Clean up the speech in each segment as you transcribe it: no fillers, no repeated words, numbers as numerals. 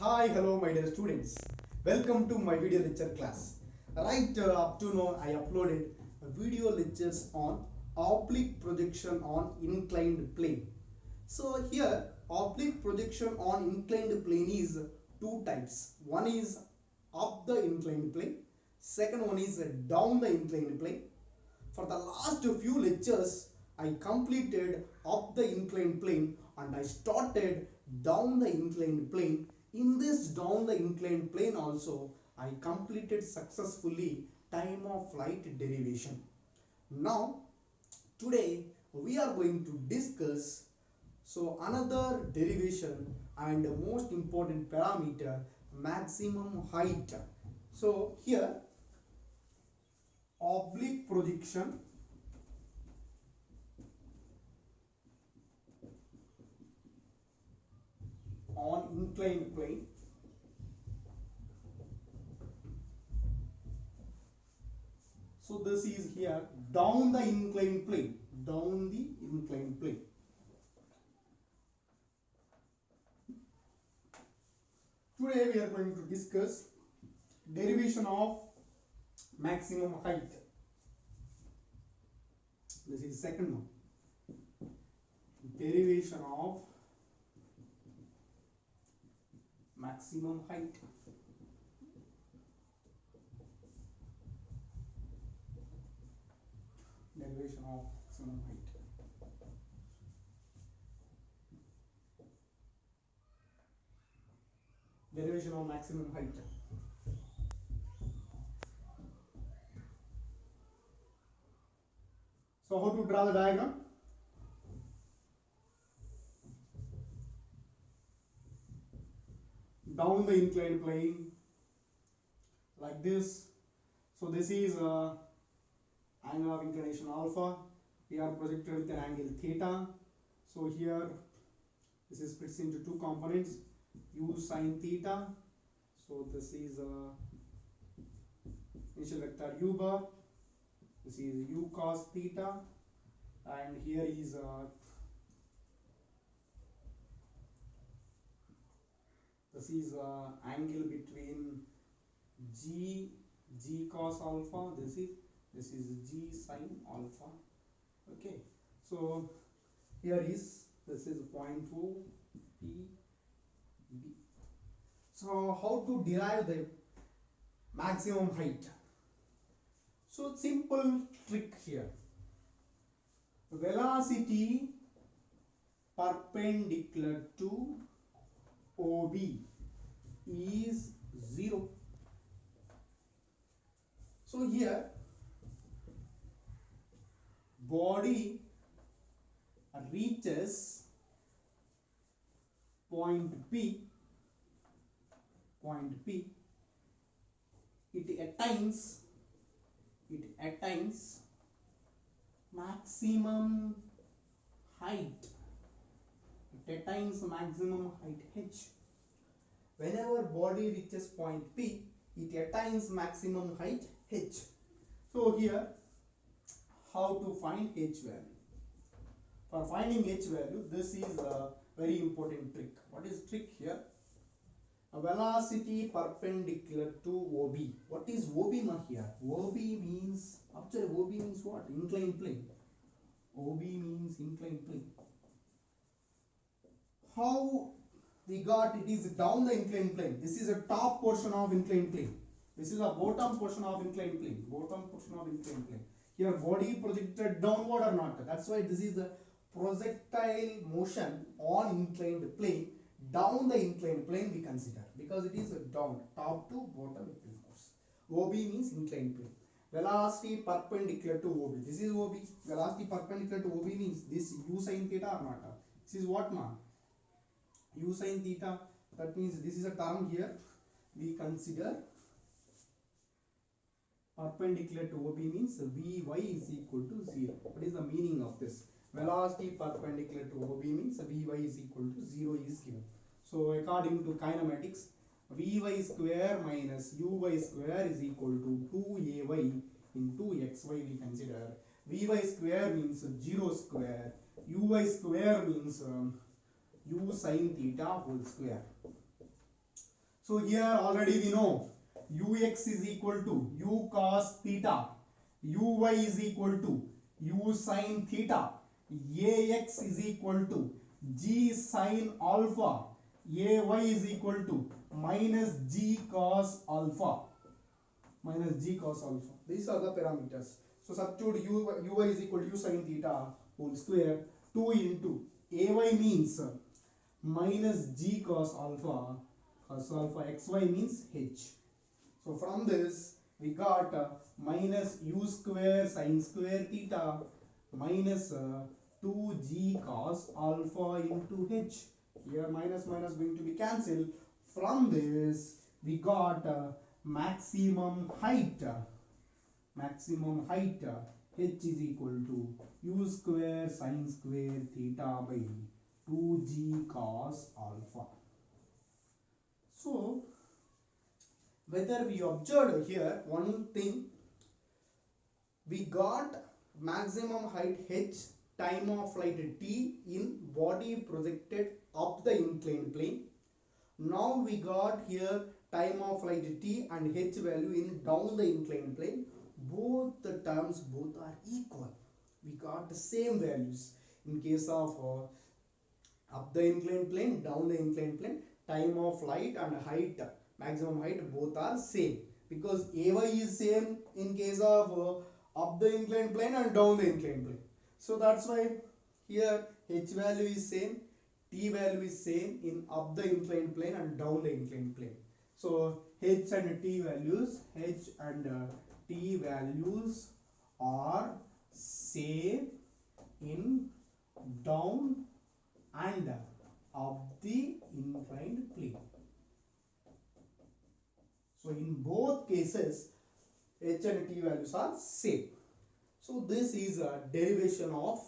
Hi, hello, my dear students. Welcome to my video lecture class. Right up to now, I uploaded video lectures on oblique projection on inclined plane. So here, oblique projection on inclined plane is two types. One is up the inclined plane. Second one is down the inclined plane. For the last few lectures, I completed up the inclined plane and I started down the inclined plane. In this down the inclined plane also, I completed successfully time of flight derivation. Now, today we are going to discuss another derivation and most important parameter, maximum height. So here, oblique projection on inclined plane. So this is here down the inclined plane, down the inclined plane. Today we are going to discuss derivation of maximum height. This is second one. Derivation of maximum height. Derivation of maximum height. Derivation of maximum height. So how to draw the diagram? Down the inclined plane like this. So this is angle of inclination alpha. We are projected with an angle theta. So here this is splits into two components, u sine theta. So this is initial vector u bar. This is u cos theta, and here is this is angle between g cos alpha. This is g sine alpha. Okay, so here is this is point O P B. So how to derive the maximum height? So simple trick here. Velocity perpendicular to OB is 0. So here body reaches point P, it attains maximum height. It attains maximum height h. Whenever body reaches point P, it attains maximum height h. So here, how to find h value? For finding h value, this is a very important trick. What is trick here? A velocity perpendicular to OB. What is OB here? OB means, actually OB means what? Inclined plane. OB means inclined plane. How we got it is down the inclined plane. This is a top portion of inclined plane. This is a bottom portion of inclined plane. Bottom portion of inclined plane. Here body projected downward or not. That's why this is the projectile motion on inclined plane. Down the inclined plane we consider, because it is down, top to bottom it will force. OB means inclined plane. Velocity perpendicular to OB. This is OB. Velocity perpendicular to OB means this u sin theta or not. This is what ma? U sin theta. That means this is a term here. We consider perpendicular to OB means Vy is equal to 0. What is the meaning of this? Velocity perpendicular to OB means Vy is equal to 0 is given. So according to kinematics, Vy square minus Uy square is equal to 2Ay into Xy we consider. Vy square means 0 square. Uy square means u sin theta whole square. So here already we know ux is equal to u cos theta, uy is equal to u sin theta, ax is equal to g sin alpha, ay is equal to minus g cos alpha, minus g cos alpha. These are the parameters. So substitute uy is equal to u sin theta whole square 2 into ay means minus g cos alpha, xy means h. So from this we got minus u square sin square theta minus 2g cos alpha into h. Here minus minus going to be cancelled. From this we got maximum height. Maximum height h is equal to u square sin square theta by 2g cos alpha. So whether we observed here one thing, we got maximum height h, time of flight t in body projected up the inclined plane. Now we got here time of flight t and h value in down the inclined plane. Both the terms both are equal. We got the same values in case of up the inclined plane, down the inclined plane, time of flight and height, maximum height both are same, because ay is same in case of up the inclined plane and down the inclined plane. So that's why here h value is same, t value is same in up the inclined plane and down the inclined plane. So h and t values are same in down and up the inclined plane. So in both cases h and t values are same. So this is a derivation of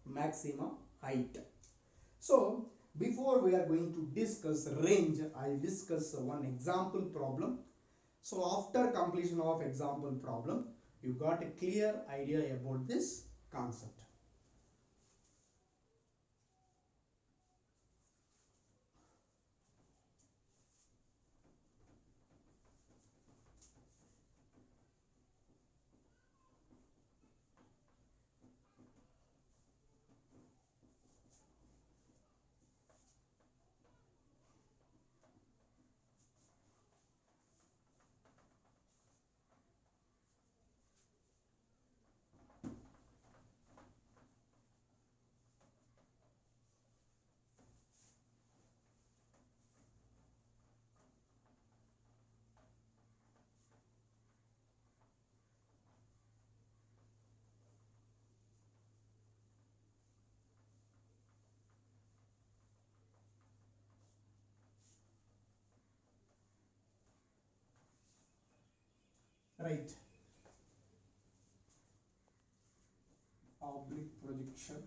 maximum height. So before we are going to discuss range, I will discuss one example problem. So after completion of example problem, you got a clear idea about this concept. Right. Oblique projection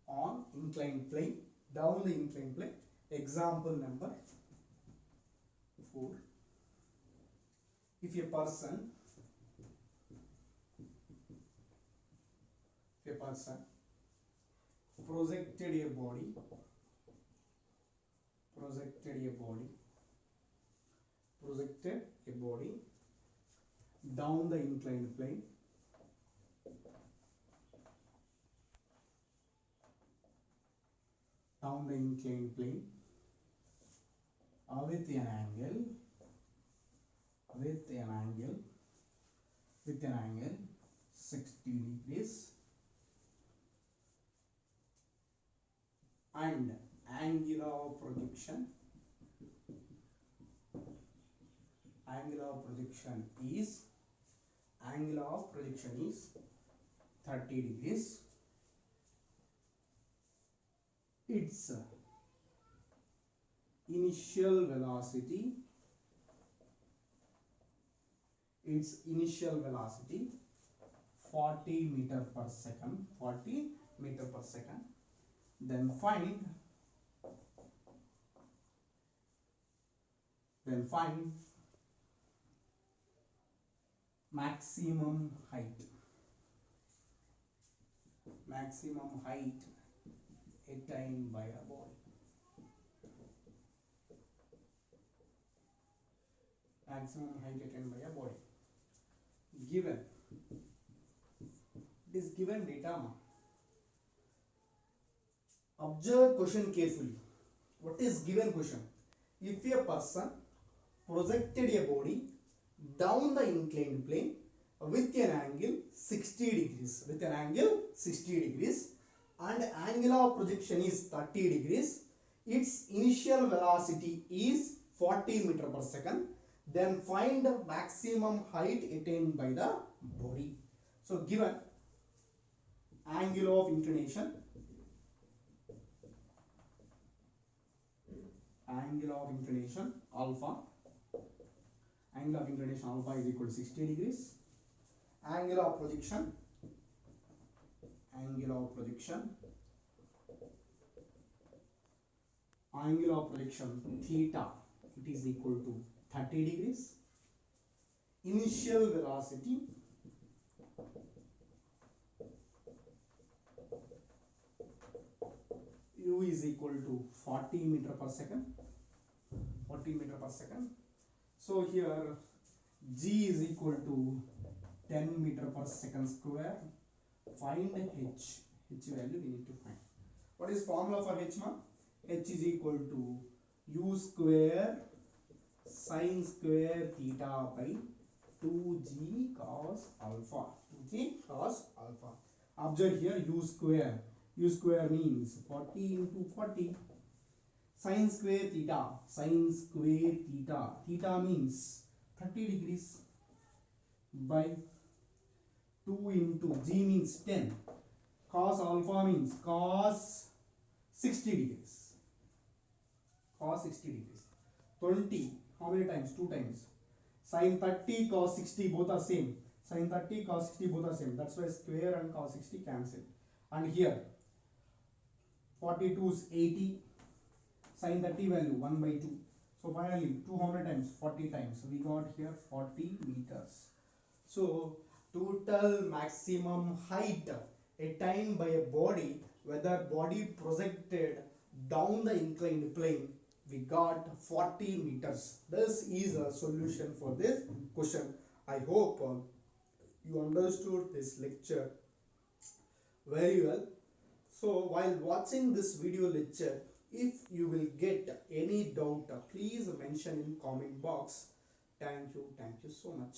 on inclined plane, down the inclined plane. Example number 4. If a person projected a body down the inclined plane with an angle 60 degrees and angle of projection is 30 degrees. Its initial velocity 40 meter per second. Then find maximum height attained by a body. maximum height attained by a body. Given, it is given data. Observe question carefully. What is given question? If a person projected a body down the inclined plane with an angle 60 degrees, and angle of projection is 30 degrees, its initial velocity is 40 meter per second, then find the maximum height attained by the body. So given angle of inclination alpha, angle of inclination alpha is equal to 60 degrees, angle of projection theta, it is equal to 30 degrees, initial velocity u is equal to 40 meter per second. So here g is equal to 10 meter per second square. Find h value we need to find. What is formula for h, ma? H is equal to u square sin square theta by 2g cos alpha. Observe here u square means 40 into 40. Sin square theta means 30 degrees by 2 into g means 10. Cos alpha means cos 60 degrees. 20, how many times? 2 times. Sin 30 cos 60 both are same. That's why square and cos 60 cancel. And here 42 is 80. Sin 30 value 1 by 2. So finally 2 how many times? 40 times. So we got here 40 meters. So total maximum height attained by a body, whether body projected down the inclined plane, we got 40 meters. This is a solution for this question. I hope you understood this lecture very well. So while watching this video lecture, if you will get any doubt, please mention in comment box. Thank you so much.